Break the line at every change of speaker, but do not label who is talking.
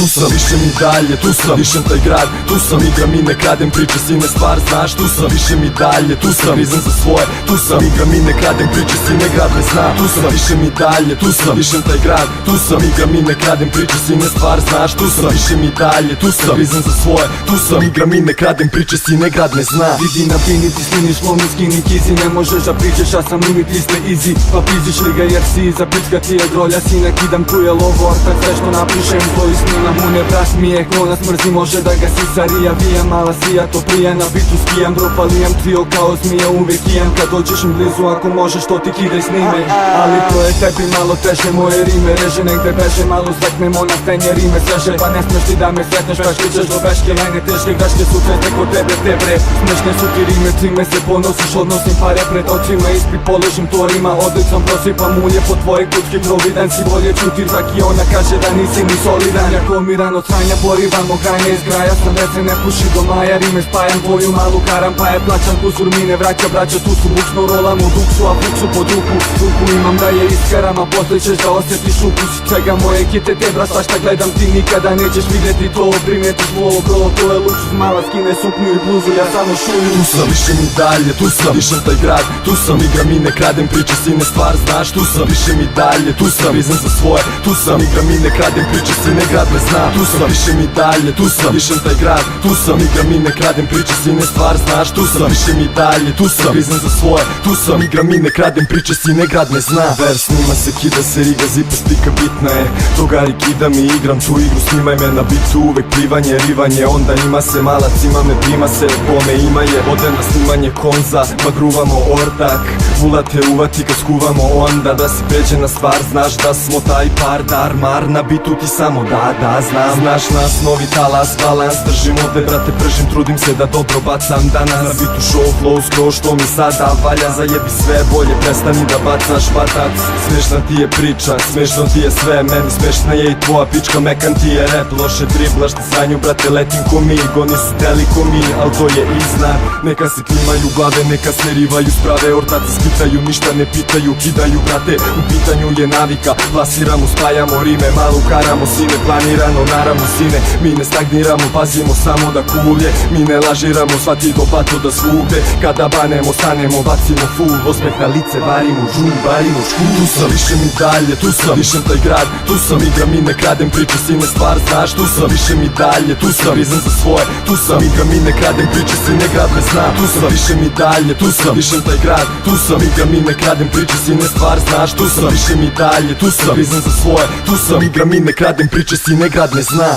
tu sam, više mi dalje, tu sam, višem taj grad, tu sam, igram i ne kradem, priče sine stvar, znaš, tu sam, više mi dalje, tu sam, izam za svoje, tu sam, igram i ne kradem, priče sine grad ne zna, tu sam, više mi dalje, tu sam, višem taj grad, tu sam, igram i ne kradem, priče sine stvar, znaš, tu sam, više mi dalje, tu sam, izam za svoje, tu sam, igram i ne kradem, priče sine grad ne zna.
Vidi na bini ti snimiš lovni skini kizi, ne možeš da pričeš, ja sam limit iste easy, pa piziš li ga jer si iza pička ti je drolja, sine kidam tu je lovo, ortak sve što napišem, to snimam u ne braš mi je, ko nas mrzi može da ga sisarija, vijam mala sija, to prije na bitu skijam, dropalijem trio kao zmija, uvijek ijem, kad dođeš im blizu, ako možeš to ti kidaj snime, ali to je tebi malo teže, moje rime reže, negde beže, malo zreknemo na stenje, rime sveže, pa ne smeš ti da me sretneš, peške ćeš do beške, lajne teške, graške su česte kod tebe, te bre, smešne su ti rime, čime se ponosiš, odnosim pare pred očima, ispit položim to rima, odlicom prosipam ulje po tvoje kućke, providan si, bolje čuti zrak i ona kaže da nisi ni solidan, jako miran od sranja, porivamo granje iz graja, sam veze ne puši do maja, rime spajam tvoju malu karam, pa je plaćam kusur, mine vraća braća, tu su bučno rolam u duksu, a buksu pod ruku imam da je iskaram, a posle ćeš da osjetiš ukus čega moje kite te bra, svašta gledam ti nikada nećeš vidjeti to, primjetiš svoj okolo, to je luksuz, mala skine suknju i bluzu, ja samo šuju.
Tu sam, više mi dalje, tu sam, višem taj grad, tu sam, igram i ne kradem, priče sine stvar, znaš, tu sam, više mi dalje, tu sam, izam za svoje, tu sam, igram i ne kradem, priče sine grad ne zna, tu sam, više mi dalje, tu sam, višem taj grad, tu sam, igram i ne kradem, priče sine stvar, znaš, tu sam, više mi dalje, tu sam, izam za svoje, tu sam, igram i ne kradem, priče sine grad ne zna. Vers snima se, kida se, riga, zipa, spika, bitna je, drugari kidam i igram tu igru, snimaj me na bitu, uvek plivanje, rivanje, onda ima se, malac ima me, prima se, bome ima je, ode na snimanje konza, pa gruvamo ortak, ulate uvati kad skuvamo onda, da si pređe na stvar, znaš da smo taj par, dar, mar, na bitu ti samo da, znam, znaš nas, novi talas, balans, držim ovde, brate, pržim, trudim se da dobro bacam danas, na bitu show, flow, skroz, što mi sada valja, zajebi sve bolje, prestani da bacaš patac, smešna ti je priča, smešno ti je sve, meni smešna je i tvoja pička, mekan ti je rap, loše driblaš ti sranju, brate, letim ko mi, goni su teli ko mi, al to je iznak, neka se klimaju glave, neka se rivaju sprave, ortaci skitaju, ništa ne pitaju, kidaju, brate, u pitanju je navika, plasiramo, spajamo rime, malo karamo, sine, planirano, naravno, sine, mi ne stagniramo, pazimo samo da kulje, mi ne lažiramo, svati do pato da svugde, kada banemo, stanemo, bacimo full, osmeh na lice, varimo žum, varimo škum, tu sam, više mi dalje, tu sam, višem taj grad, tu sam, igram i ne kradem, priče sine stvar, znaš, tu sam, više mi dalje, tu sam, izam za svoje, tu sam, igram i ne kradem, priče sine grad ne zna, tu sam, više mi dalje, tu sam, višem taj grad, tu sam, igram i ne kradem, priče sine stvar, znaš, tu sam, više mi dalje, tu sam, izam za svoje, tu sam, igram i ne kradem, priče sine grad ne zna.